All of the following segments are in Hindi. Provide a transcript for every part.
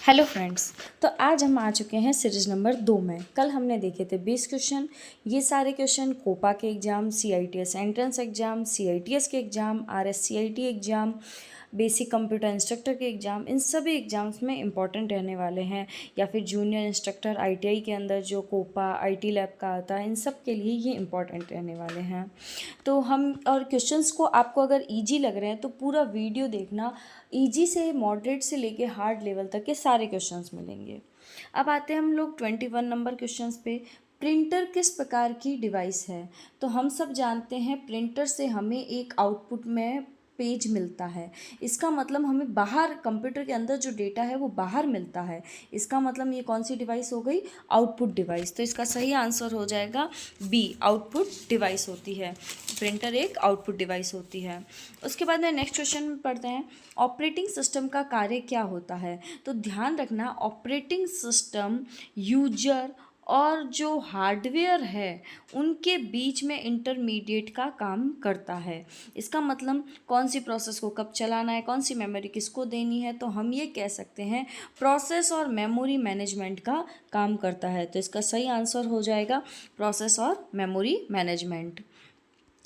Hello friends. तो आज हम आ चुके हैं सीरीज नंबर 2 में। कल हमने देखे थे 20 क्वेश्चन। ये सारे क्वेश्चन कोपा के exam, CITS entrance exam, CITS के exam, RSCIT exam, basic computer instructor के एग्ज़ाम, इन सभी एग्ज़ाम्स में इंपॉर्टेंट रहने वाले हैं। या फिर जूनियर इंस्ट्रक्टर ITI के अंदर जो कोपा IT लैब का आता है, इन सब के लिए ये इंपॉर्टेंट रहने वाले हैं। तो हम और क्वेश्चंस को आपको अगर इजी लग रहे हैं तो पूरा वीडियो देखना। इजी से मॉडरेट से लेके हार्ड लेवल तक के सारे क्वेश्चंस मिलेंगे। अब आते हैं हम लोग 21 नंबर क्वेश्चंस पे। प्रिंटर किस प्रकार की डिवाइस है? तो हम सब जानते हैं प्रिंटर से हमें एक आउटपुट में पेज मिलता है। इसका मतलब हमें बाहर कंप्यूटर के अंदर जो डेटा है वो बाहर मिलता है। इसका मतलब ये कौन सी डिवाइस हो गई? Output device. तो इसका सही आंसर हो जाएगा बी, आउटपुट डिवाइस होती है। प्रिंटर एक आउटपुट डिवाइस होती है। उसके बाद में नेक्स्ट क्वेश्चन में पढ़ते हैं, ऑपरेटिंग सिस्टम का कार्य क्या होता है? तो ध्यान रखना, ऑपरेटिंग सिस्टम यूजर और जो हार्डवेयर है उनके बीच में इंटरमीडिएट का काम करता है। इसका मतलब कौन सी प्रोसेस को कब चलाना है, कौन सी मेमोरी किसको देनी है, तो हम ये कह सकते हैं प्रोसेस और मेमोरी मैनेजमेंट का काम करता है। तो इसका सही आंसर हो जाएगा प्रोसेस और मेमोरी मैनेजमेंट।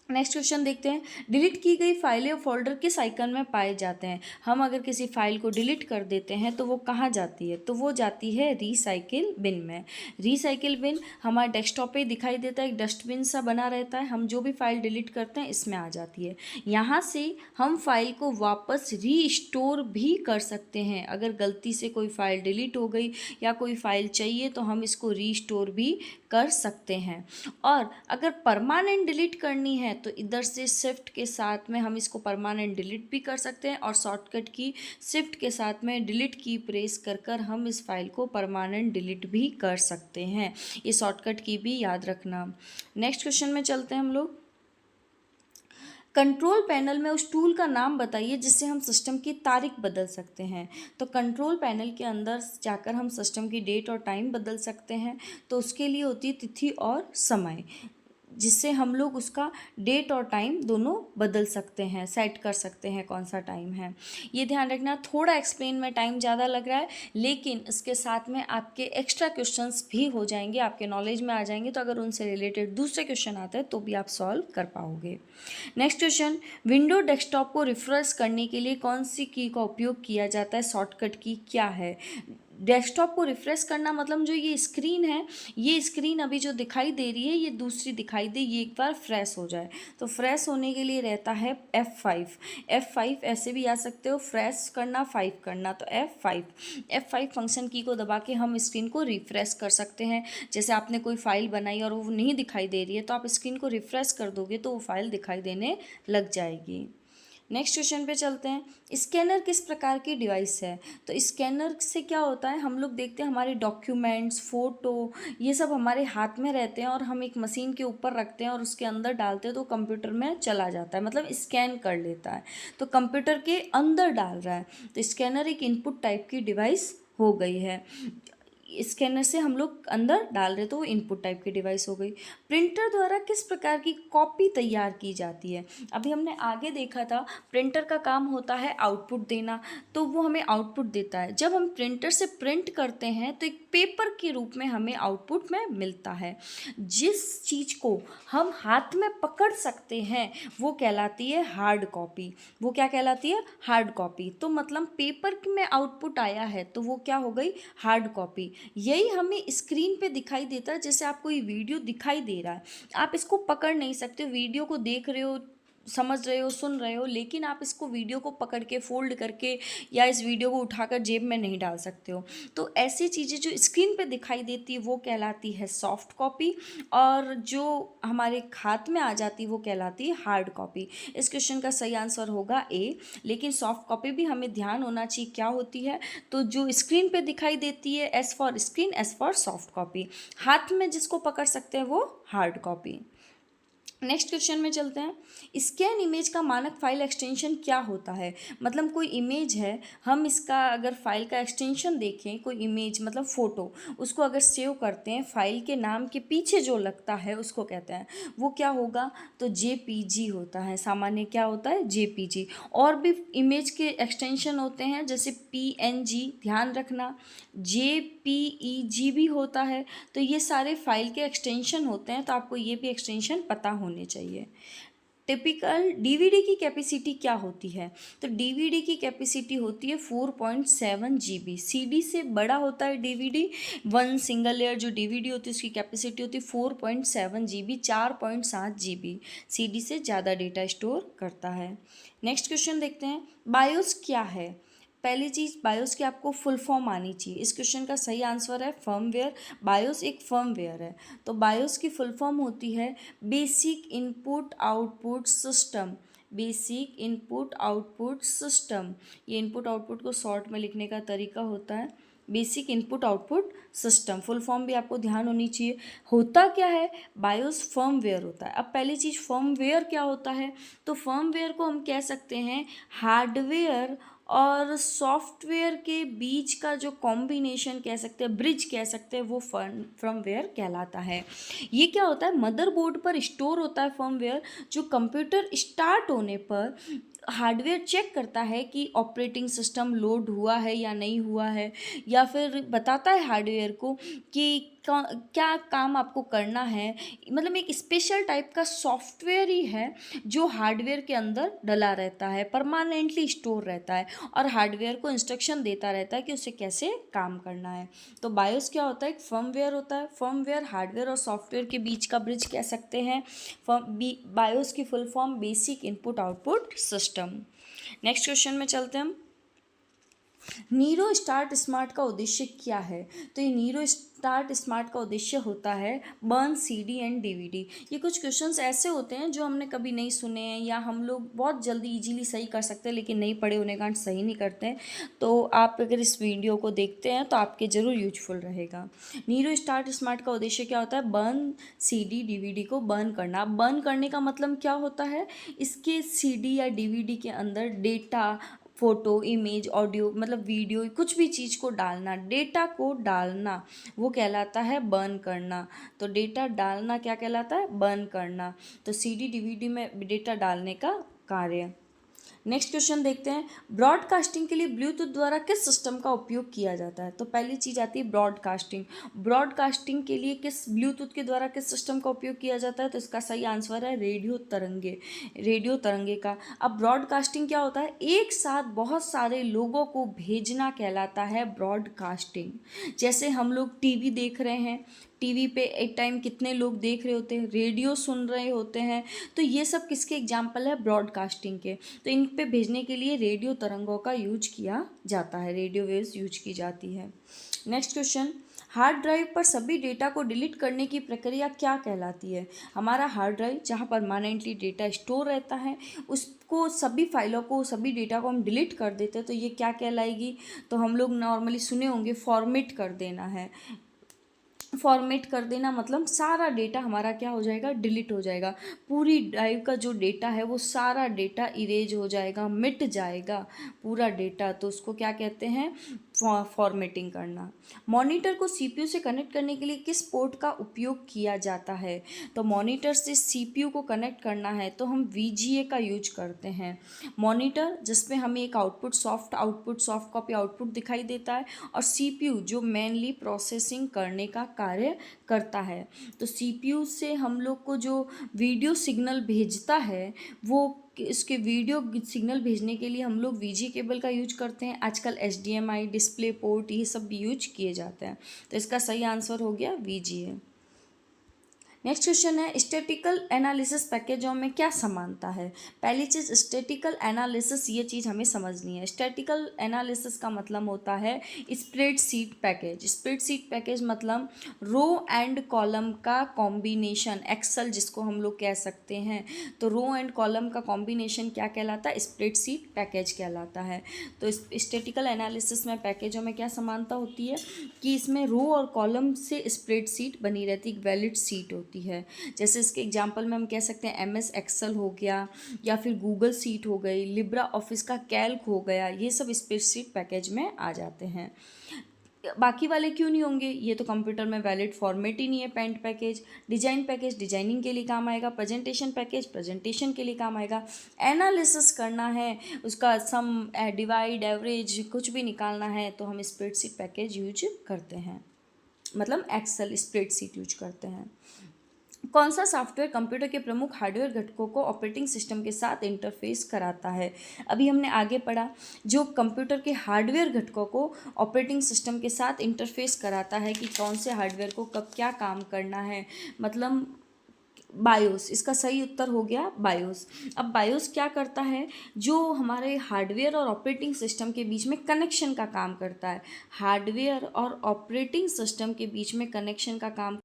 नेक्स्ट क्वेश्चन देखते हैं, डिलीट की गई फाइलें और फोल्डर किस आइकन में पाए जाते हैं? हम अगर किसी फाइल को डिलीट कर देते हैं तो वो कहाँ जाती है? तो वो जाती है रिसाइकिल बिन में। रिसाइकिल बिन हमारे डेस्कटॉप पे दिखाई देता है, एक डस्टबिन सा बना रहता है। हम जो भी फाइल डिलीट करते हैं इसमें आ जाती है। यहाँ से हम फाइल को वापस रीस्टोर भी कर सकते हैं। अगर गलती से कोई फाइल डिलीट हो गई या कोई फाइल चाहिए तो हम इसको रीस्टोर भी कर सकते हैं। और अगर परमानेंट डिलीट करनी है तो इधर से शिफ्ट के साथ में हम इसको परमानेंट डिलीट भी कर सकते हैं, और शॉर्टकट की शिफ्ट के साथ में डिलीट की प्रेस कर कर हम इस फाइल को परमानेंट डिलीट भी कर सकते हैं। ये शॉर्टकट की भी याद रखना। नेक्स्ट क्वेश्चन में चलते हैं हम लोग। कंट्रोल पैनल में उस टूल का नाम बताइए जिससे हम सिस्टम की तारीख बदल सकते हैं। तो कंट्रोल पैनल के अंदर जाकर हम सिस्टम की डेट और टाइम बदल सकते हैं। तो उसके लिए होती है तिथि और समय, जिससे हम लोग उसका डेट और टाइम दोनों बदल सकते हैं, सेट कर सकते हैं कौन सा टाइम है। ये ध्यान रखना, थोड़ा एक्सप्लेन में टाइम ज़्यादा लग रहा है, लेकिन इसके साथ में आपके एक्स्ट्रा क्वेश्चंस भी हो जाएंगे, आपके नॉलेज में आ जाएंगे। तो अगर उनसे रिलेटेड दूसरे क्वेश्चन आते हैं तो भी आप सॉल्व कर पाओगे। नेक्स्ट क्वेश्चन, विंडो डेस्कटॉप को रिफ्रेश करने के लिए कौन सी की का उपयोग किया जाता है? शॉर्टकट की क्या है? डेस्कटॉप को रिफ्रेश करना मतलब जो ये स्क्रीन है, ये स्क्रीन अभी जो दिखाई दे रही है ये दूसरी दिखाई दे, ये एक बार फ्रेश हो जाए। तो फ्रेश होने के लिए रहता है F5। F5 ऐसे भी आ सकते हो, फ्रेश करना 5 करना, तो F5 फंक्शन की को दबा के हम स्क्रीन को रिफ्रेश कर सकते हैं। जैसे आपने कोई फाइल बनाई और वो नहीं दिखाई दे रही है तो आप स्क्रीन को रिफ्रेश कर दोगे तो वो फाइल दिखाई देने लग जाएगी। नेक्स्ट क्वेश्चन पे चलते हैं, स्कैनर किस प्रकार की डिवाइस है? तो स्कैनर से क्या होता है, हम लोग देखते हैं हमारे डॉक्यूमेंट्स, फ़ोटो, ये सब हमारे हाथ में रहते हैं और हम एक मशीन के ऊपर रखते हैं और उसके अंदर डालते हैं तो कंप्यूटर में चला जाता है, मतलब स्कैन कर लेता है। तो कंप्यूटर के अंदर डाल रहा है, तो स्कैनर एक इनपुट टाइप की डिवाइस हो गई है। स्कैनर से हम लोग अंदर डाल रहे तो वो इनपुट टाइप की डिवाइस हो गई। प्रिंटर द्वारा किस प्रकार की कॉपी तैयार की जाती है? अभी हमने आगे देखा था प्रिंटर का काम होता है आउटपुट देना, तो वो हमें आउटपुट देता है। जब हम प्रिंटर से प्रिंट करते हैं तो एक पेपर के रूप में हमें आउटपुट में मिलता है। जिस चीज़ को हम हाथ में पकड़ सकते हैं वो कहलाती है हार्ड कॉपी। वो क्या कहलाती है? Hard copy. तो मतलब पेपर में आउटपुट आया है तो वो क्या हो गई? Hard copy. यही हमें स्क्रीन पे दिखाई देता है। जैसे आपको ये वीडियो दिखाई दे रहा है, आप इसको पकड़ नहीं सकते, वीडियो को देख रहे हो, समझ रहे हो, सुन रहे हो, लेकिन आप इसको वीडियो को पकड़ के फोल्ड करके या इस वीडियो को उठाकर जेब में नहीं डाल सकते हो। तो ऐसी चीज़ें जो स्क्रीन पे दिखाई देती है वो कहलाती है सॉफ्ट कॉपी, और जो हमारे हाथ में आ जाती है वो कहलाती है हार्ड कॉपी। इस क्वेश्चन का सही आंसर होगा ए। लेकिन सॉफ्ट कॉपी भी हमें ध्यान होना चाहिए क्या होती है, तो जो स्क्रीन पे दिखाई देती है S for screen, S for soft copy. हाथ में जिसको पकड़ सकते हैं वो हार्ड कॉपी। नेक्स्ट क्वेश्चन में चलते हैं। स्कैन इमेज का मानक फाइल एक्सटेंशन क्या होता है? मतलब कोई इमेज है, हम इसका अगर फाइल का एक्सटेंशन देखें, कोई इमेज मतलब फ़ोटो, उसको अगर सेव करते हैं, फाइल के नाम के पीछे जो लगता है उसको कहते हैं, वो क्या होगा? तो जेपीजी होता है। सामान्य क्या होता है? जेपीजी। और भी इमेज के एक्सटेंशन होते हैं जैसे पीएनजी, ध्यान रखना, जेपीईजी भी होता है। तो ये सारे फाइल के एक्सटेंशन होते हैं, तो आपको ये भी एक्सटेंशन पता होने चाहिए। टिपिकल डीवीडी की कैपेसिटी क्या होती है? तो डीवीडी की कैपेसिटी होती है 4.7 जीबी। सीडी से बड़ा होता है डीवीडी। वन सिंगल लेयर जो डीवीडी होती है उसकी कैपेसिटी होती है 4.7 जीबी, 4.7 जीबी। सीडी से ज़्यादा डेटा स्टोर करता है। नेक्स्ट क्वेश्चन देखते हैं। बायोस क्या है? पहली चीज़, बायोस की आपको फुल फॉर्म आनी चाहिए। इस क्वेश्चन का सही आंसर है फर्मवेयर। बायोस एक फर्मवेयर है। तो बायोस की फुल फॉर्म होती है basic input output system. Basic input output system. ये इनपुट आउटपुट को शॉर्ट में लिखने का तरीका होता है basic input output system. Full form भी आपको ध्यान होनी चाहिए। होता क्या है? बायोस फर्मवेयर होता है। अब पहली चीज़, फर्मवेयर क्या होता है? तो फर्मवेयर को हम कह सकते हैं हार्डवेयर और सॉफ्टवेयर के बीच का जो कॉम्बिनेशन कह सकते हैं, ब्रिज कह सकते हैं, वो फर्मवेयर कहलाता है। ये क्या होता है? मदरबोर्ड पर स्टोर होता है फर्मवेयर, जो कंप्यूटर स्टार्ट होने पर हार्डवेयर चेक करता है कि ऑपरेटिंग सिस्टम लोड हुआ है या नहीं हुआ है, या फिर बताता है हार्डवेयर को कि क्या काम आपको करना है। मतलब एक स्पेशल टाइप का सॉफ्टवेयर ही है जो हार्डवेयर के अंदर डला रहता है, परमानेंटली स्टोर रहता है, और हार्डवेयर को इंस्ट्रक्शन देता रहता है कि उसे कैसे काम करना है। तो बायोस क्या होता है? एक फर्मवेयर होता है। फर्मवेयर हार्डवेयर और सॉफ्टवेयर के बीच का ब्रिज कह सकते हैं। बायोस की full form basic input output system. Next question में चलते हैं हम। नीरो स्टार्ट स्मार्ट का उद्देश्य क्या है? तो ये नीरो स्टार्ट स्मार्ट का उद्देश्य होता है बर्न सीडी एंड डीवीडी। ये कुछ क्वेश्चंस ऐसे होते हैं जो हमने कभी नहीं सुने हैं, या हम लोग बहुत जल्दी इजीली सही कर सकते हैं, लेकिन नहीं पढ़े होने के कारण सही नहीं करते हैं। तो आप अगर इस वीडियो को देखते हैं तो आपके ज़रूर यूजफुल रहेगा। नीरो स्टार्ट स्मार्ट का उद्देश्य क्या होता है? बर्न सीडी डीवीडी को बर्न करना। बर्न करने का मतलब क्या होता है? इसके सीडी या डीवीडी के अंदर डेटा, फ़ोटो, इमेज, ऑडियो, मतलब वीडियो, कुछ भी चीज़ को डालना, डेटा को डालना, वो कहलाता है बर्न करना। तो डेटा डालना क्या कहलाता है? बर्न करना। तो सीडी डीवीडी में डेटा डालने का कार्य। नेक्स्ट क्वेश्चन देखते हैं। ब्रॉडकास्टिंग के लिए ब्लूटूथ द्वारा किस सिस्टम का उपयोग किया जाता है? तो पहली चीज़ आती है ब्रॉडकास्टिंग। ब्रॉडकास्टिंग के लिए ब्लूटूथ के द्वारा किस सिस्टम का उपयोग किया जाता है? तो इसका सही आंसर है रेडियो तरंगे। रेडियो तरंगे का। अब ब्रॉडकास्टिंग क्या होता है? एक साथ बहुत सारे लोगों को भेजना कहलाता है ब्रॉडकास्टिंग। जैसे हम लोग टीवी देख रहे हैं, टीवी पे एक टाइम कितने लोग देख रहे होते हैं, रेडियो सुन रहे होते हैं, तो ये सब किसके एग्जाम्पल है? ब्रॉडकास्टिंग के। तो इन पे भेजने के लिए रेडियो तरंगों का यूज किया जाता है, रेडियो वेव्स यूज की जाती है। Next question. हार्ड ड्राइव पर सभी डेटा को डिलीट करने की प्रक्रिया क्या कहलाती है? हमारा हार्ड ड्राइव जहाँ परमानेंटली डेटा स्टोर रहता है, उसको सभी फाइलों को, सभी डेटा को हम डिलीट कर देते हैं, तो ये क्या कहलाएगी? तो हम लोग नॉर्मली सुने होंगे फॉर्मेट कर देना है। फॉर्मेट कर देना मतलब सारा डेटा हमारा क्या हो जाएगा? डिलीट हो जाएगा। पूरी ड्राइव का जो डेटा है वो सारा डेटा इरेज हो जाएगा, मिट जाएगा पूरा डेटा। तो उसको क्या कहते हैं? फॉर्मेटिंग करना। मॉनिटर को सीपीयू से कनेक्ट करने के लिए किस पोर्ट का उपयोग किया जाता है? तो मॉनिटर से सीपीयू को कनेक्ट करना है तो हम वीजीए का यूज करते हैं। मॉनिटर जिसमें हमें एक आउटपुट सॉफ्ट कॉपी आउटपुट दिखाई देता है, और सीपीयू जो मेनली प्रोसेसिंग करने का कार्य करता है। तो सीपीयू से हम लोग को जो वीडियो सिग्नल भेजता है, वो इसके वीडियो सिग्नल भेजने के लिए हम लोग वीजी केबल का यूज करते हैं। आजकल एचडीएमआई, डिस्प्ले पोर्ट, ये सब भी यूज किए जाते हैं। तो इसका सही आंसर हो गया वीजीए। नेक्स्ट क्वेश्चन है, स्टैटिकल एनालिसिस पैकेजों में क्या समानता है? पहली चीज़, स्टैटिकल एनालिसिस, ये चीज़ हमें समझनी है। स्टैटिकल एनालिसिस का मतलब होता है स्प्रेडशीट पैकेज। स्प्रेडशीट पैकेज मतलब रो एंड कॉलम का कॉम्बिनेशन, एक्सेल जिसको हम लोग कह सकते हैं। तो रो एंड कॉलम का कॉम्बिनेशन क्या कहलाता है? स्प्रेडशीट पैकेज कहलाता है। तो स्टैटिकल एनालिसिस में पैकेजों में क्या समानता होती है कि इसमें रो और कॉलम से स्प्रेडशीट बनी रहती है, एक वैलिड सीट होती है। होती है। जैसे इसके एग्जांपल में हम कह सकते हैं MS एक्सेल हो गया, या फिर गूगल सीट हो गई, लिब्रा ऑफिस का कैल्क हो गया, ये सब स्प्रेडशीट पैकेज में आ जाते हैं। बाकी वाले क्यों नहीं होंगे? ये तो कंप्यूटर में वैलिड फॉर्मेट ही नहीं है। Paint package, design package designing के लिए काम आएगा, प्रेजेंटेशन पैकेज प्रेजेंटेशन के लिए काम आएगा, एनालिसिस करना है, उसका सम डिवाइड एवरेज कुछ भी निकालना है तो हम स्प्रेडशीट पैकेज यूज करते हैं, मतलब एक्सेल स्प्रेडशीट यूज करते हैं। कौन सा सॉफ्टवेयर कंप्यूटर के प्रमुख हार्डवेयर घटकों को ऑपरेटिंग सिस्टम के साथ इंटरफेस कराता है? अभी हमने आगे पढ़ा, जो कंप्यूटर के हार्डवेयर घटकों को ऑपरेटिंग सिस्टम के साथ इंटरफेस कराता है कि कौन से हार्डवेयर को कब क्या काम करना है, मतलब बायोस। इसका सही उत्तर हो गया बायोस। अब बायोस क्या करता है? जो हमारे हार्डवेयर और ऑपरेटिंग सिस्टम के बीच में कनेक्शन का काम करता है। हार्डवेयर और ऑपरेटिंग सिस्टम के बीच में कनेक्शन का काम